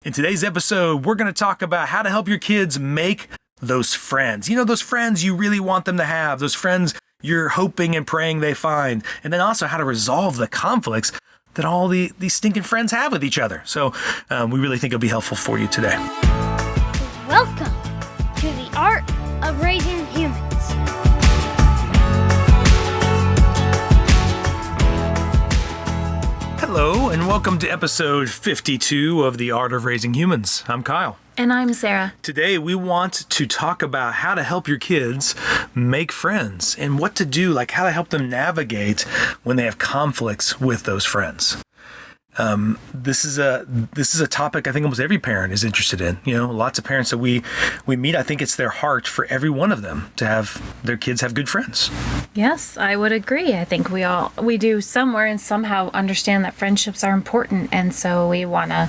In today's episode, we're going to talk about how to help your kids make those friends. You know, those friends you really want them to have, those friends you're hoping and praying they find, and then also how to resolve the conflicts that all these stinking friends have with each other. So we really think it'll be helpful for you today. Welcome to the Art of Raising Humans. Hello, and welcome to episode 52 of The Art of Raising Humans. I'm Kyle. And I'm Sarah. Today, we want to talk about how to help your kids make friends and what to do, like how to help them navigate when they have conflicts with those friends. This is a topic I think almost every parent is interested in. You know, lots of parents that we meet, I think it's their heart for every one of them to have their kids have good friends. Yes, I would agree. I think we do somewhere and somehow understand that friendships are important, and so we want to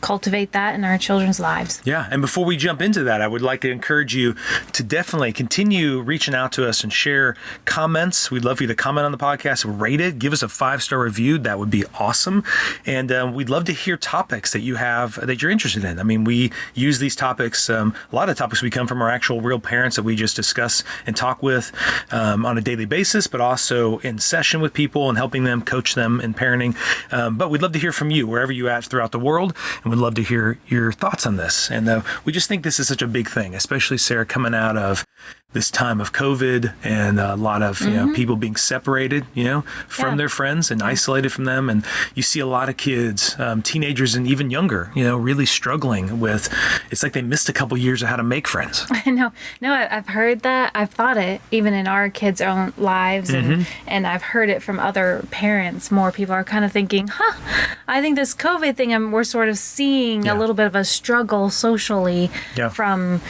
cultivate that in our children's lives. Yeah, and before we jump into that, I would like to encourage you to definitely continue reaching out to us and share comments. We'd love for you to comment on the podcast, rate it, give us a 5-star review. That would be awesome. And we'd love to hear topics that you have that you're interested in. I mean, we use these topics. A lot of topics we come from our actual real parents that we just discuss and talk with on a daily basis, but also in session with people and helping them, coach them in parenting. But we'd love to hear from you wherever you're at throughout the world, and we'd love to hear your thoughts on this. And we just think this is such a big thing, especially Sarah coming out of this time of COVID and a lot of people being separated, from their friends and isolated from them. And you see a lot of kids, teenagers and even younger, really struggling with, it's like they missed a couple years of how to make friends. I know. No, I've heard that. I've thought it even in our kids' own lives. And I've heard it from other parents. More people are kind of thinking, I think this COVID thing, we're sort of seeing a little bit of a struggle socially from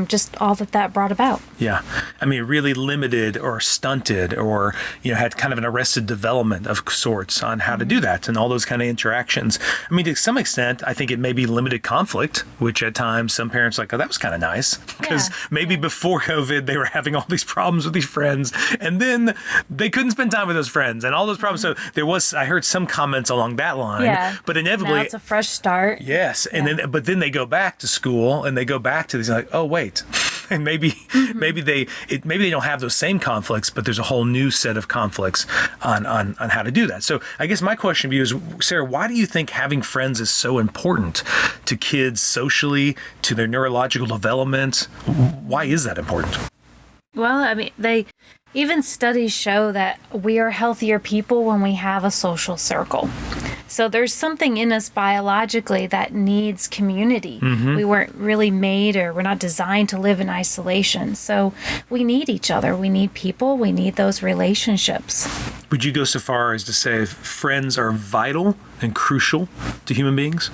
just all that brought about. Yeah. I mean, really limited or stunted or, had kind of an arrested development of sorts on how to do that and all those kind of interactions. I mean, to some extent, I think it may be limited conflict, which at times some parents are like, oh, that was kind of nice. Because maybe before COVID, they were having all these problems with these friends and then they couldn't spend time with those friends and all those problems. So I heard some comments along that line, but inevitably now it's a fresh start. Yes. And but then they go back to school and they go back to these like, oh, wait. And maybe they don't have those same conflicts, but there's a whole new set of conflicts on how to do that. So I guess my question to you is, Sarah, why do you think having friends is so important to kids socially, to their neurological development? Why is that important? Well, I mean, even studies show that we are healthier people when we have a social circle. So there's something in us biologically that needs community. We weren't really made, or we're not designed to live in isolation. So we need each other. We need people. We need those relationships. Would you go so far as to say friends are vital and crucial to human beings?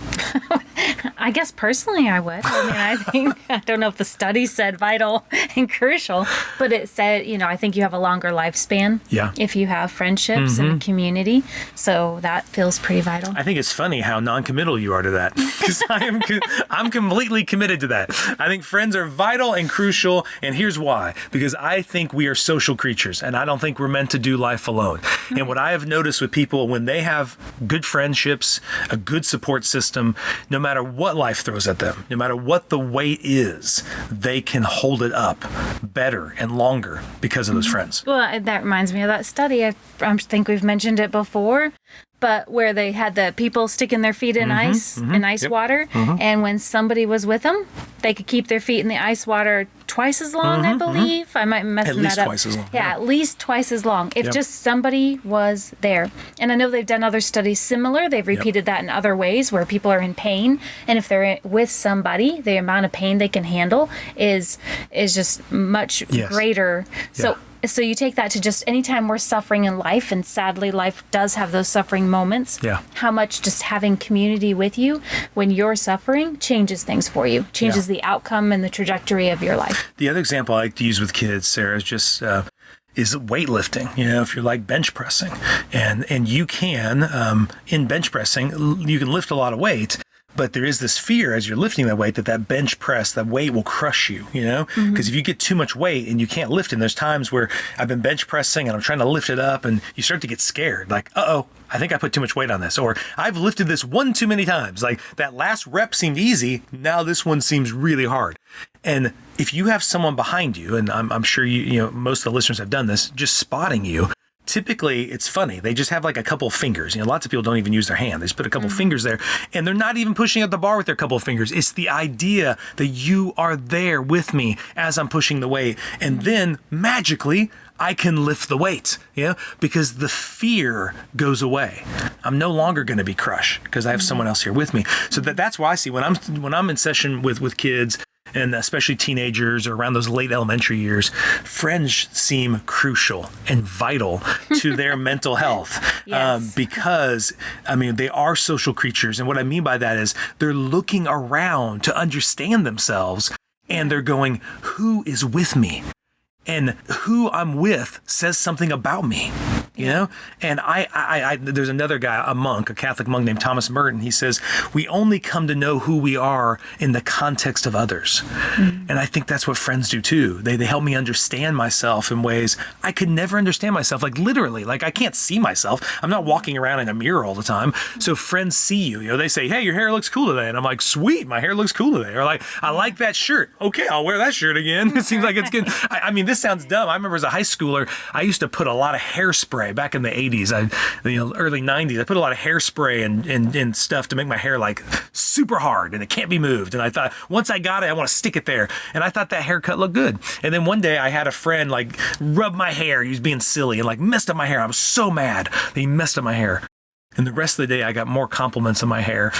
I guess personally I would. I don't know if the study said vital and crucial, but it said, I think you have a longer lifespan if you have friendships and a community. So that feels pretty vital. I think it's funny how non-committal you are to that, because I'm completely committed to that. I think friends are vital and crucial, and here's why. Because I think we are social creatures, and I don't think we're meant to do life alone. And what I have noticed with people, when they have good friendships, a good support system, no matter what life throws at them, no matter what the weight is, they can hold it up better and longer because of those friends. Well, that reminds me of that study. I think we've mentioned it before, but where they had the people sticking their feet in ice water, and when somebody was with them, they could keep their feet in the ice water twice as long, I believe. I might be messing that up. At least twice as long. Yeah, at least twice as long, if just somebody was there. And I know they've done other studies similar. They've repeated that in other ways where people are in pain, and if they're with somebody, the amount of pain they can handle is just much greater. So you take that to just anytime we're suffering in life, and sadly life does have those suffering moments, how much just having community with you when you're suffering changes things for you, changes the outcome and the trajectory of your life. The other example I like to use with kids, Sarah, is just is weightlifting. If you're like bench pressing, and you can in bench pressing, you can lift a lot of weight, But there is this fear as you're lifting that weight that bench press, that weight will crush you, because if you get too much weight and you can't lift it, and there's times where I've been bench pressing and I'm trying to lift it up and you start to get scared, like, uh-oh, I think I put too much weight on this, or I've lifted this one too many times. Like that last rep seemed easy. Now this one seems really hard. And if you have someone behind you, and I'm sure most of the listeners have done this, just spotting you, typically it's funny. They just have like a couple of fingers. Lots of people don't even use their hand. They just put a couple of fingers there and they're not even pushing at the bar with their couple of fingers. It's the idea that you are there with me as I'm pushing the weight. And then magically I can lift the weight, because the fear goes away. I'm no longer going to be crushed because I have someone else here with me. So that's why I see when I'm in session with kids, and especially teenagers or around those late elementary years, friends seem crucial and vital to their mental health. Yes. Because, they are social creatures. And what I mean by that is they're looking around to understand themselves and they're going, who is with me? And who I'm with says something about me, And I there's another guy, a Catholic monk named Thomas Merton. He says, we only come to know who we are in the context of others. And I think that's what friends do too. They help me understand myself in ways I could never understand myself. Like literally, like I can't see myself. I'm not walking around in a mirror all the time. So friends see you, they say, hey, your hair looks cool today. And I'm like, sweet, my hair looks cool today. Or like, I like that shirt. Okay, I'll wear that shirt again. It seems like it's good. This sounds dumb. I remember as a high schooler, I used to put a lot of hairspray back in the 80s, early 90s. I put a lot of hairspray and stuff to make my hair like super hard and it can't be moved. And I thought, once I got it, I want to stick it there. And I thought that haircut looked good. And then one day I had a friend like rub my hair. He was being silly and like messed up my hair. I was so mad that he messed up my hair. And the rest of the day, I got more compliments on my hair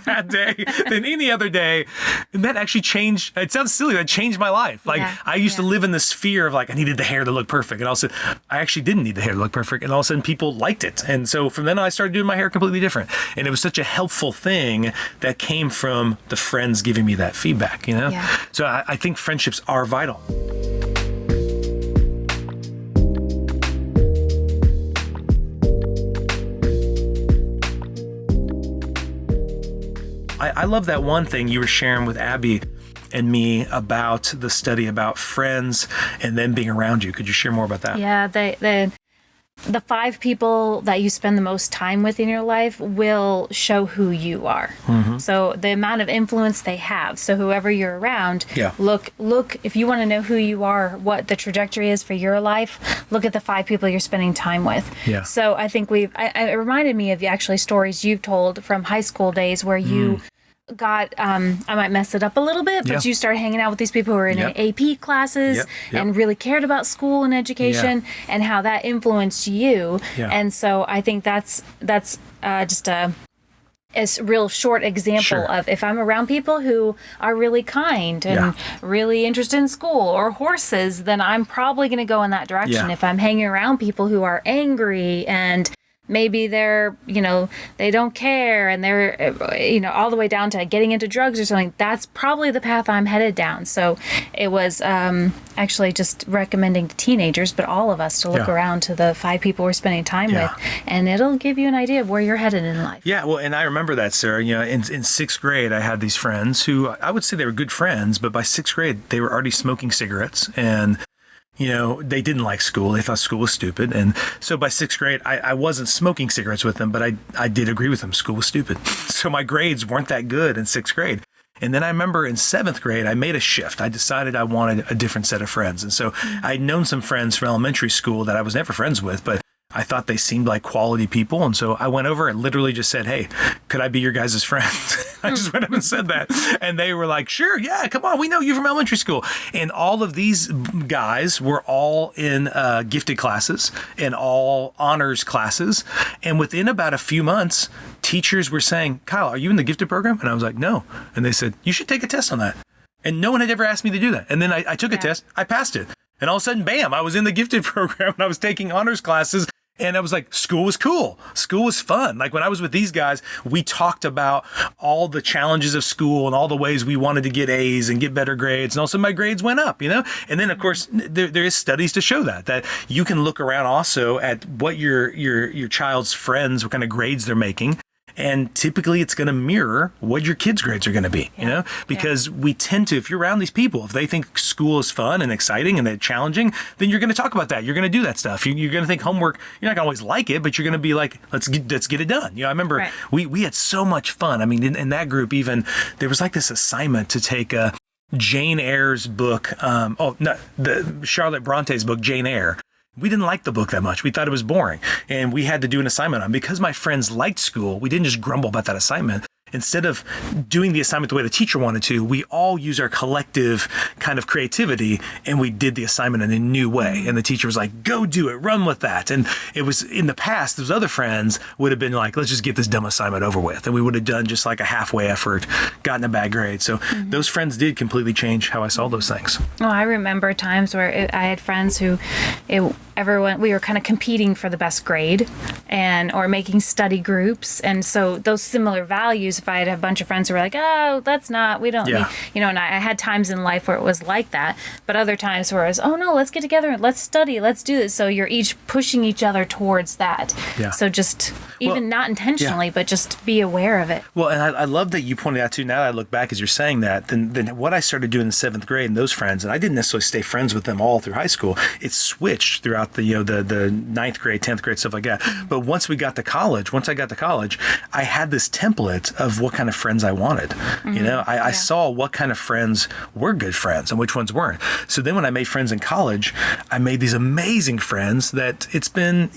that day than any other day. And that actually changed. It sounds silly. That changed my life. Like I used to live in this fear of like, I needed the hair to look perfect. And all of a sudden, I actually didn't need the hair to look perfect. And all of a sudden people liked it. And so from then on, I started doing my hair completely different. And it was such a helpful thing that came from the friends giving me that feedback, Yeah. So I think friendships are vital. I love that one thing you were sharing with Abby and me about the study about friends and them being around you. Could you share more about that? Yeah, the 5 people that you spend the most time with in your life will show who you are. So the amount of influence they have. So whoever you're around, look, if you want to know who you are, what the trajectory is for your life, look at the 5 people you're spending time with. Yeah. So I think it reminded me of actually stories you've told from high school days where you got, I might mess it up a little bit, but you start hanging out with these people who are in AP classes and really cared about school and education and how that influenced you. Yeah. And so I think that's just a real short example of if I'm around people who are really kind and really interested in school or horses, then I'm probably going to go in that direction. If I'm hanging around people who are angry and maybe they're, they don't care and they're, all the way down to getting into drugs or something, that's probably the path I'm headed down. So it was actually just recommending to teenagers, but all of us to look around to the 5 people we're spending time with, and it'll give you an idea of where you're headed in life. Yeah, well, and I remember that, Sarah. In 6th grade, I had these friends who I would say they were good friends, but by 6th grade, they were already smoking cigarettes and they didn't like school. They thought school was stupid. And so by 6th grade, I wasn't smoking cigarettes with them, but I did agree with them. School was stupid. So my grades weren't that good in 6th grade. And then I remember in 7th grade, I made a shift. I decided I wanted a different set of friends. And so I'd known some friends from elementary school that I was never friends with, but I thought they seemed like quality people. And so I went over and literally just said, hey, could I be your guys' friend? I just went up and said that. And they were like, sure, yeah, come on. We know you from elementary school. And all of these guys were all in gifted classes and all honors classes. And within about a few months, teachers were saying, Kyle, are you in the gifted program? And I was like, no. And they said, you should take a test on that. And no one had ever asked me to do that. And then I took a test. I passed it. And all of a sudden, bam, I was in the gifted program and I was taking honors classes. And I was like, school was cool. School was fun. Like when I was with these guys, we talked about all the challenges of school and all the ways we wanted to get A's and get better grades. And also my grades went up, And then of course, there is studies to show that you can look around also at what your child's friends, what kind of grades they're making. And typically it's going to mirror what your kids' grades are going to be, because we tend to, if you're around these people, if they think school is fun and exciting and they're challenging, then you're going to talk about that. You're going to do that stuff. You're going to think homework, you're not going to always like it, but you're going to be like, let's get it done. I remember we had so much fun. I mean, in that group, even there was like this assignment to take Jane Eyre's book. The Charlotte Bronte's book, Jane Eyre. We didn't like the book that much. We thought it was boring. And we had to do an assignment on it. Because my friends liked school, we didn't just grumble about that assignment. Instead of doing the assignment the way the teacher wanted to, we all use our collective kind of creativity and we did the assignment in a new way. And the teacher was like, go do it, run with that. And it was in the past, those other friends would have been like, let's just get this dumb assignment over with. And we would have done just like a halfway effort, gotten a bad grade. So those friends did completely change how I saw those things. Oh, I remember times where I had friends who we were kind of competing for the best grade or making study groups. And so those similar values, if I had a bunch of friends who were like, oh, we don't need, and I had times in life where it was like that, but other times where it was, oh no, let's get together and let's study, let's do this. So you're each pushing each other towards that. Yeah. So just not intentionally, but just be aware of it. Well, and I love that you pointed out too, now that I look back as you're saying that, then what I started doing in 7th grade and those friends, and I didn't necessarily stay friends with them all through high school. It switched throughout the 9th grade, 10th grade, stuff like that. But once I got to college, I had this template of what kind of friends I wanted. I saw what kind of friends were good friends and which ones weren't. So then when I made friends in college, I made these amazing friends that it's been,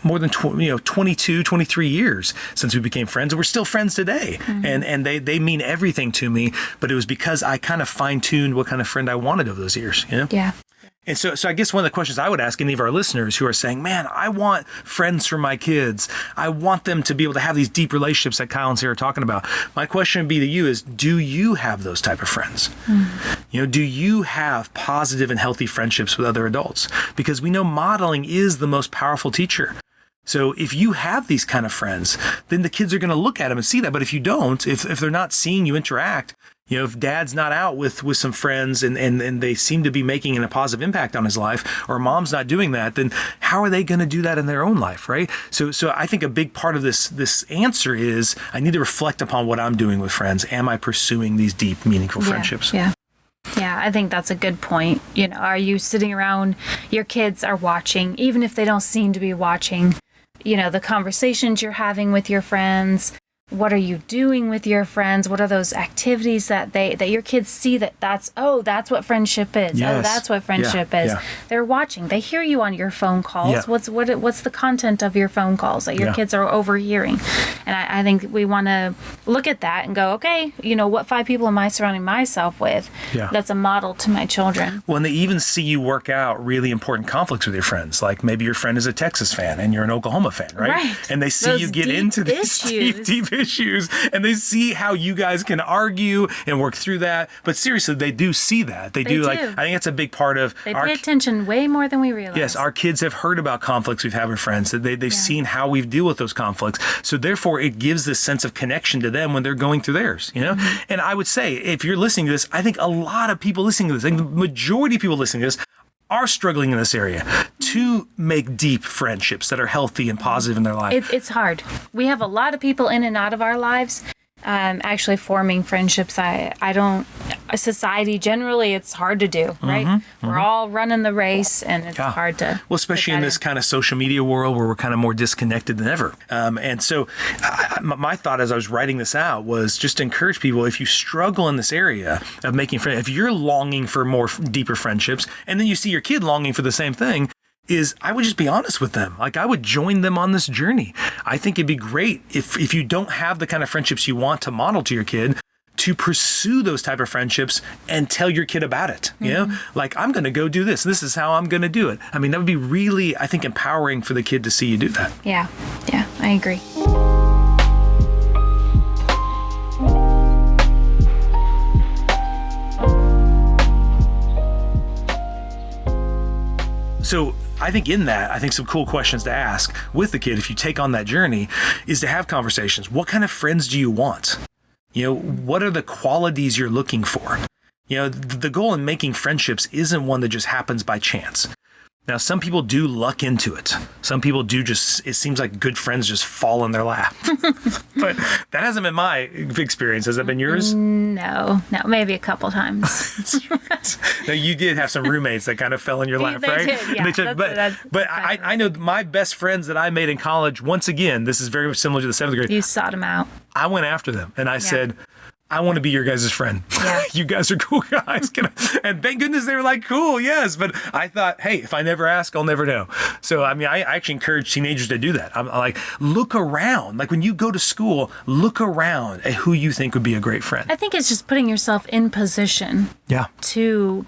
more than 22, 23 years since we became friends, and we're still friends today. And they mean everything to me, but it was because I kind of fine-tuned what kind of friend I wanted over those years. Yeah. And so I guess one of the questions I would ask any of our listeners who are saying, man, I want friends for my kids. I want them to be able to have these deep relationships that Kyle and Sarah are talking about. My question would be to you is, do you have those type of friends? Do you have positive and healthy friendships with other adults? Because we know modeling is the most powerful teacher. So if you have these kind of friends, then the kids are going to look at them and see that. But if you don't, if they're not seeing you interact, if dad's not out with some friends and they seem to be making a positive impact on his life, or mom's not doing that, then how are they going to do that in their own life, right? So I think a big part of this answer is I need to reflect upon what I'm doing with friends. Am I pursuing these deep, meaningful friendships? Yeah. Yeah, I think that's a good point. Are you sitting around, your kids are watching, even if they don't seem to be watching, the conversations you're having with your friends. What are you doing with your friends? What are those activities that your kids see that's what friendship is. Yes. Oh, that's what friendship is. Yeah. They're watching. They hear you on your phone calls. Yeah. What's the content of your phone calls that your kids are overhearing? And I think we want to look at that and go, okay, what 5 people am I surrounding myself with? Yeah. That's a model to my children. Well, and they even see you work out really important conflicts with your friends. Like maybe your friend is a Texas fan and you're an Oklahoma fan, right? And they see those you get into these deep issues, and they see how you guys can argue and work through that. But seriously, they do see that. They do. Like, I think that's a big part of. They pay attention way more than we realize. Yes, our kids have heard about conflicts we've had with friends. They've seen how we deal with those conflicts. So therefore, it gives this sense of connection to them when they're going through theirs. And I would say, if you're listening to this, I think a lot of people listening to this, I think the majority of people listening to this, are struggling in this area to make deep friendships that are healthy and positive in their life. It's hard. We have a lot of people in and out of our lives. Actually forming friendships, society generally, it's hard to do, right? We're all running the race, and it's hard to. Well, especially in this kind of social media world where we're kind of more disconnected than ever. And so my thought as I was writing this out was just to encourage people, if you struggle in this area of making friends, if you're longing for more deeper friendships, and then you see your kid longing for the same thing, is I would just be honest with them. Like, I would join them on this journey. I think it'd be great if you don't have the kind of friendships you want to model to your kid, to pursue those type of friendships and tell your kid about it. Like, I'm going to go do this. This is how I'm going to do it. I mean, that would be really, I think, empowering for the kid to see you do that. Yeah, I agree. So I think some cool questions to ask with the kid, if you take on that journey, is to have conversations. What kind of friends do you want? What are the qualities you're looking for? The goal in making friendships isn't one that just happens by chance. Now, some people do luck into it. Some people do just, it seems like good friends just fall in their lap. But that hasn't been my experience. Has that been yours? No, maybe a couple times. No, you did have some roommates that kind of fell in your lap, They right? did, yeah. But I know my best friends that I made in college, once again, this is very similar to the 7th grade. You sought them out. I went after them and I said, I want to be your guys' friend. Yeah. You guys are cool guys. And thank goodness they were like, cool, yes. But I thought, hey, if I never ask, I'll never know. So, I mean, I actually encourage teenagers to do that. I'm like, look around. Like when you go to school, look around at who you think would be a great friend. I think it's just putting yourself in position to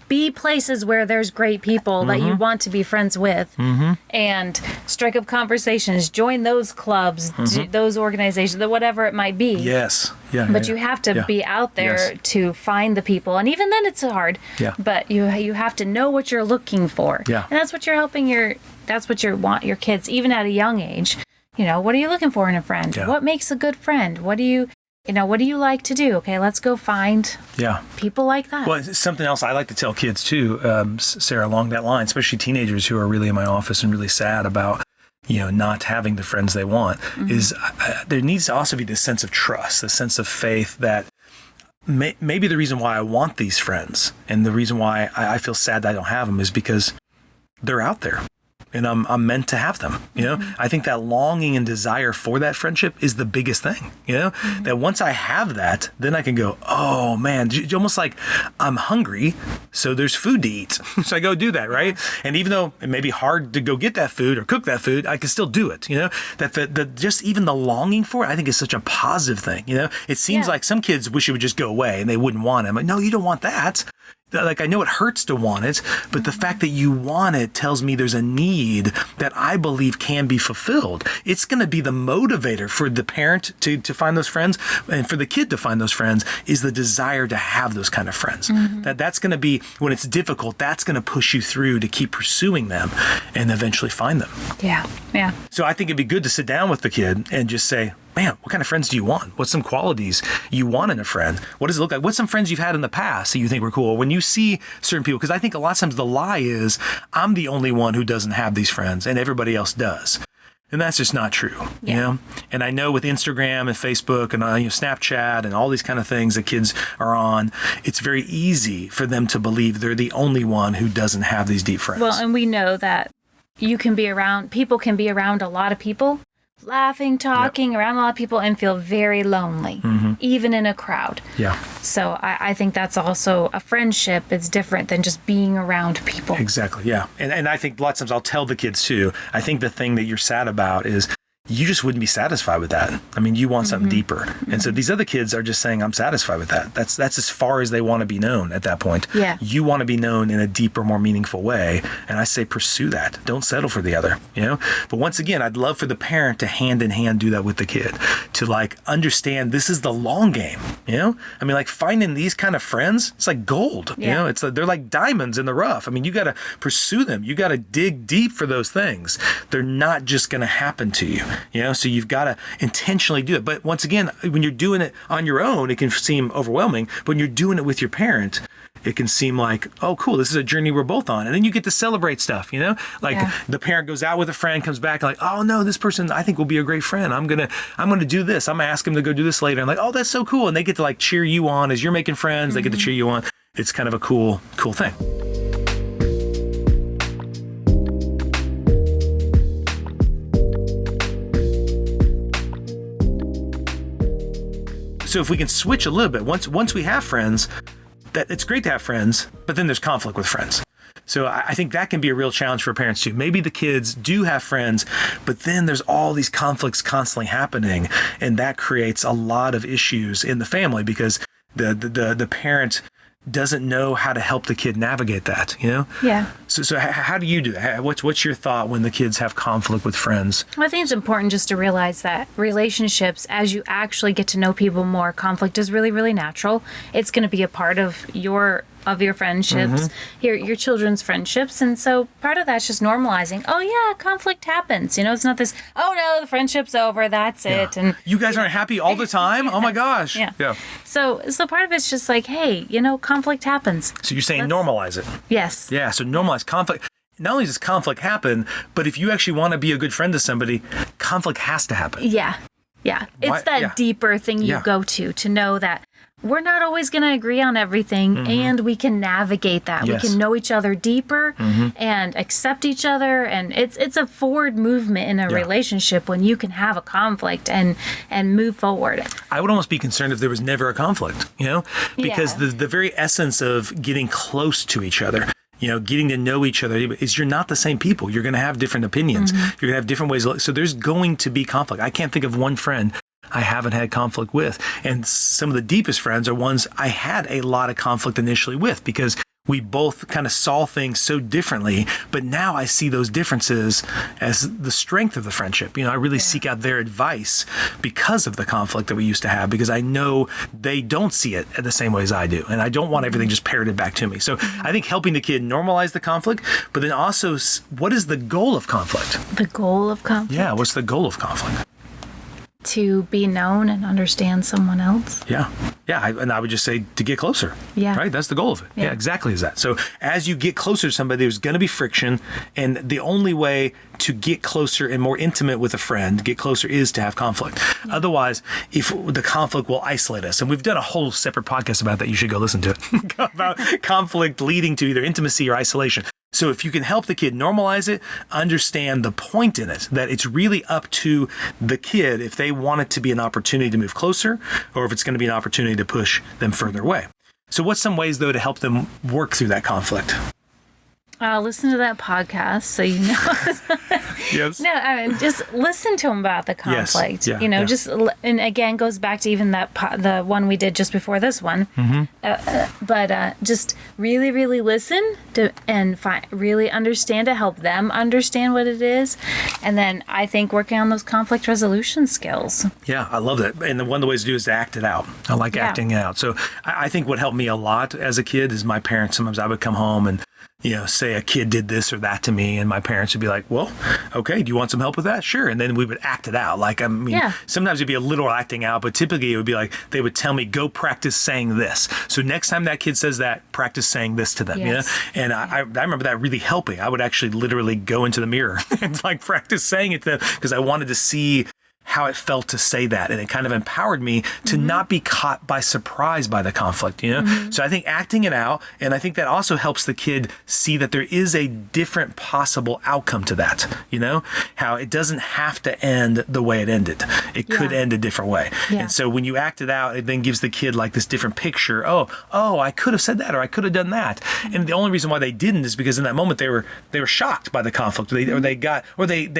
be places where there's great people that you want to be friends with and strike up conversations, join those clubs, those organizations, whatever it might be. Yes. Yeah. But you have to be out there to find the people. And even then it's hard. Yeah. But you have to know what you're looking for. Yeah. And that's what you're helping that's what you want your kids, even at a young age. You know, what are you looking for in a friend? Yeah. What makes a good friend? What do you like to do? Okay, let's go find people like that. Well, something else I like to tell kids too, Sarah, along that line, especially teenagers who are really in my office and really sad about not having the friends they want, is there needs to also be this sense of trust, this sense of faith that maybe the reason why I want these friends and the reason why I feel sad that I don't have them is because they're out there. And I'm meant to have them, I think that longing and desire for that friendship is the biggest thing, that once I have that, then I can go, oh man, almost like I'm hungry, so there's food to eat. So I go do that, right? And even though it may be hard to go get that food or cook that food, I can still do it, that just even the longing for it, I think is such a positive thing, It seems like some kids wish it would just go away and they wouldn't want it. I'm like, no, you don't want that. Like, I know it hurts to want it, but the fact that you want it tells me there's a need that I believe can be fulfilled. It's going to be the motivator for the parent to find those friends and for the kid to find those friends is the desire to have those kind of friends. That's going to be, when it's difficult, that's going to push you through to keep pursuing them and eventually find them. Yeah. So I think it'd be good to sit down with the kid and just say, man, what kind of friends do you want? What's some qualities you want in a friend? What does it look like? What's some friends you've had in the past that you think were cool? When you see certain people, because I think a lot of times the lie is, I'm the only one who doesn't have these friends and everybody else does. And that's just not true, And I know with Instagram and Facebook and Snapchat and all these kind of things that kids are on, it's very easy for them to believe they're the only one who doesn't have these deep friends. Well, and we know that people can be around a lot of people, laughing, talking around a lot of people and feel very lonely, even in a crowd. Yeah. So I think that's also a friendship. It's different than just being around people. Exactly. Yeah. And I think lots of times I'll tell the kids too, I think the thing that you're sad about is you just wouldn't be satisfied with that. I mean, you want something deeper. And so these other kids are just saying, I'm satisfied with that. That's as far as they want to be known at that point. Yeah. You want to be known in a deeper, more meaningful way. And I say, pursue that. Don't settle for the other, But once again, I'd love for the parent to hand in hand do that with the kid, to understand this is the long game, I mean, finding these kind of friends, it's like gold, it's they're like diamonds in the rough. I mean, you got to pursue them. You got to dig deep for those things. They're not just going to happen to you. So you've got to intentionally do it. But once again, when you're doing it on your own, it can seem overwhelming. But when you're doing it with your parent, it can seem like, oh, cool, this is a journey we're both on. And then you get to celebrate stuff, the parent goes out with a friend, comes back like, oh no, this person I think will be a great friend. I'm going to do this. I'm going to ask him to go do this later. And like, oh, that's so cool. And they get to cheer you on as you're making friends. They get to cheer you on. It's kind of a cool thing. So if we can switch a little bit, once we have friends, that it's great to have friends, but then there's conflict with friends. So I think that can be a real challenge for parents too. Maybe the kids do have friends, but then there's all these conflicts constantly happening, and that creates a lot of issues in the family because the parent doesn't know how to help the kid navigate that, Yeah. So how do you do that? What's your thought when the kids have conflict with friends? Well, I think it's important just to realize that relationships, as you actually get to know people more, conflict is really, really natural. It's going to be a part of your friendships, your children's friendships. And so part of that's just normalizing, oh yeah, conflict happens. It's not this, oh no, the friendship's over, that's it. And you guys aren't happy all the time? Oh my gosh. Yeah. So part of it's just like, hey, conflict happens. So you're saying normalize it. Yes. Yeah, so normalize conflict. not only does conflict happen, but if you actually want to be a good friend to somebody, conflict has to happen. Yeah. It's that deeper thing you go to know that we're not always going to agree on everything, and we can navigate that. Yes. We can know each other deeper and accept each other. And it's a forward movement in a relationship when you can have a conflict and move forward. I would almost be concerned if there was never a conflict, because the very essence of getting close to each other, getting to know each other is you're not the same people. You're going to have different opinions. You're going to have different ways. So there's going to be conflict. I can't think of one friend I haven't had conflict with. And some of the deepest friends are ones I had a lot of conflict initially with, because we both kind of saw things so differently. But now I see those differences as the strength of the friendship. I really seek out their advice because of the conflict that we used to have, because I know they don't see it the same way as I do. And I don't want everything just parroted back to me. So I think helping the kid normalize the conflict, but then also, what is the goal of conflict? The goal of conflict? Yeah, what's the goal of conflict? To be known and understand someone else. Yeah. And I would just say to get closer. Yeah. Right? That's the goal of it. Yeah, exactly as that. So as you get closer to somebody, there's going to be friction. And the only way to get closer and more intimate with a friend, get closer, is to have conflict. Otherwise, if the conflict will isolate us, and we've done a whole separate podcast about that, you should go listen to it, about conflict leading to either intimacy or isolation. So if you can help the kid normalize it, understand the point in it, that it's really up to the kid if they want it to be an opportunity to move closer, or if it's going to be an opportunity to push them further away. So what's some ways, though, to help them work through that conflict? Listen to that podcast so you know. Yes. No, I mean, just listen to them about the conflict. Yes. Yeah, just, and again, goes back to even the one we did just before this one. But just really, really listen to and really understand to help them understand what it is. And then I think working on those conflict resolution skills. Yeah, I love that. And one of the ways to do is to act it out. I like acting it out. So I think what helped me a lot as a kid is my parents. Sometimes I would come home and say a kid did this or that to me, and my parents would be like, well, okay, do you want some help with that? Sure. And then we would act it out. Sometimes it'd be a little acting out, but typically it would be like, they would tell me, go practice saying this. So next time that kid says that, practice saying this to them. Yes. And I remember that really helping. I would actually literally go into the mirror and practice saying it to them, because I wanted to see how it felt to say that. And it kind of empowered me to not be caught by surprise by the conflict, So I think acting it out, and I think that also helps the kid see that there is a different possible outcome to that, how it doesn't have to end the way it ended. It could end a different way. Yeah. And so when you act it out, it then gives the kid this different picture. Oh, I could have said that, or I could have done that. And the only reason why they didn't is because in that moment they were shocked by the conflict. They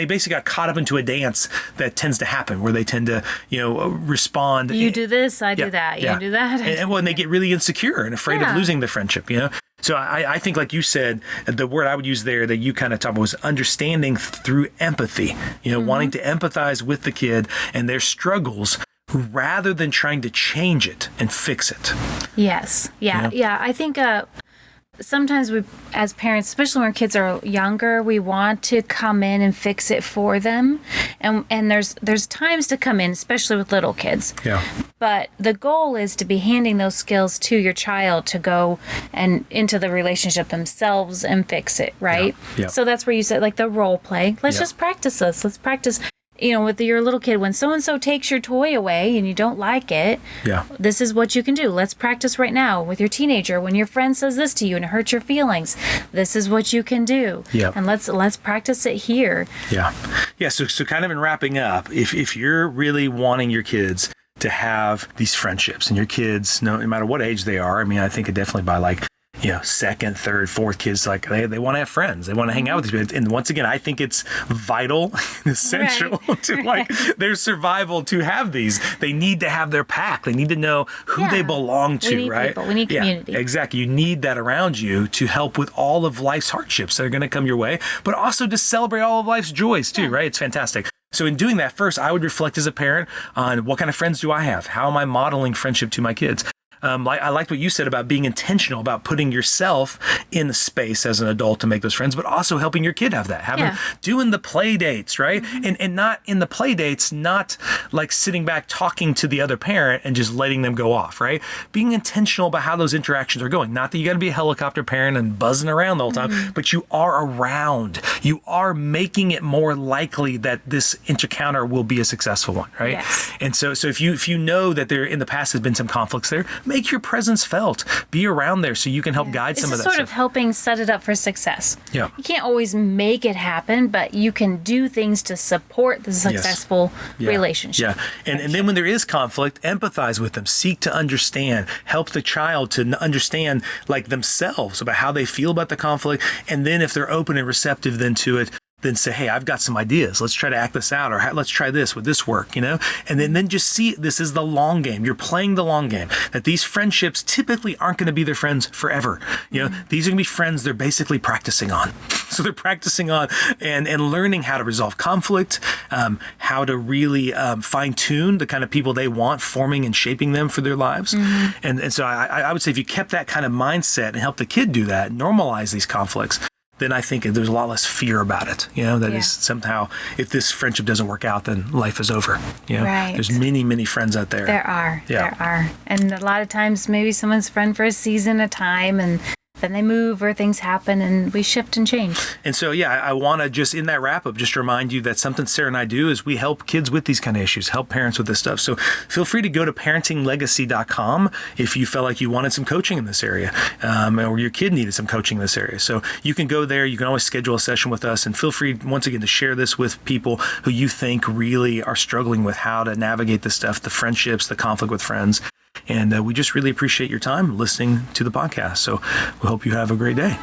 basically got caught up into a dance that tends to happen, where they tend to, respond. You do this, I do that. You do that. And when they get really insecure and afraid of losing the friendship, So I think, like you said, the word I would use there that you kind of talked about was understanding through empathy, wanting to empathize with the kid and their struggles rather than trying to change it and fix it. Yes. Yeah. I think, sometimes we, as parents, especially when our kids are younger, we want to come in and fix it for them. And there's times to come in, especially with little kids. Yeah. But the goal is to be handing those skills to your child to go and into the relationship themselves and fix it, right? Yeah. So that's where you said, the role play. Let's just practice this. Let's practice. With your little kid, when so-and-so takes your toy away and you don't like it, this is what you can do. Let's practice right now. With your teenager, when your friend says this to you and it hurts your feelings, this is what you can do. Yeah. And let's practice it here. Yeah. Yeah. So kind of in wrapping up, if you're really wanting your kids to have these friendships, and your kids, no matter what age they are, I think it definitely by second, third, fourth kids, they want to have friends. They want to hang out with these people. And once again, I think it's vital and essential to their survival to have these. They need to have their pack. They need to know who they belong to, we need right? People. We need community. Yeah, exactly. You need that around you to help with all of life's hardships that are going to come your way, but also to celebrate all of life's joys too, right? It's fantastic. So in doing that, first, I would reflect as a parent on what kind of friends do I have? How am I modeling friendship to my kids? I liked what you said about being intentional about putting yourself in the space as an adult to make those friends, but also helping your kid have that, doing the play dates, right? And not in the play dates, not like sitting back talking to the other parent and just letting them go off, right? Being intentional about how those interactions are going. Not that you got to be a helicopter parent and buzzing around the whole time, but you are around. You are making it more likely that this encounter will be a successful one, right? Yes. And so if you know that there in the past has been some conflicts there, make your presence felt. Be around there so you can help guide some of that sort stuff. of helping set it up for success. Yeah. You can't always make it happen, but you can do things to support the successful relationship. Yeah. And then when there is conflict, empathize with them. Seek to understand. Help the child to understand like themselves about how they feel about the conflict. And then if they're open and receptive then to it, then say, hey, I've got some ideas. Let's try to act this out, or let's try this. Would this work? And then just see this is the long game. You're playing the long game. That these friendships typically aren't going to be their friends forever. These are going to be friends they're basically practicing on. So they're practicing on and learning how to resolve conflict, how to really fine tune the kind of people they want, forming and shaping them for their lives. And so I would say if you kept that kind of mindset and help the kid do that, normalize these conflicts, then I think there's a lot less fear about it. That is somehow, if this friendship doesn't work out, then life is over. Right. There's many, many friends out there. There are. Yeah. There are. And a lot of times maybe someone's friend for a season at a time, and then they move or things happen and we shift and change. And so, I want to just in that wrap up, just remind you that something Sara and I do is we help kids with these kind of issues, help parents with this stuff. So feel free to go to parentinglegacy.com if you felt like you wanted some coaching in this area, or your kid needed some coaching in this area. So you can go there. You can always schedule a session with us, and feel free once again to share this with people who you think really are struggling with how to navigate this stuff, the friendships, the conflict with friends. And we just really appreciate your time listening to the podcast. So we hope you have a great day.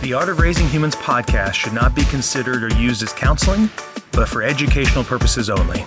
The Art of Raising Humans podcast should not be considered or used as counseling, but for educational purposes only.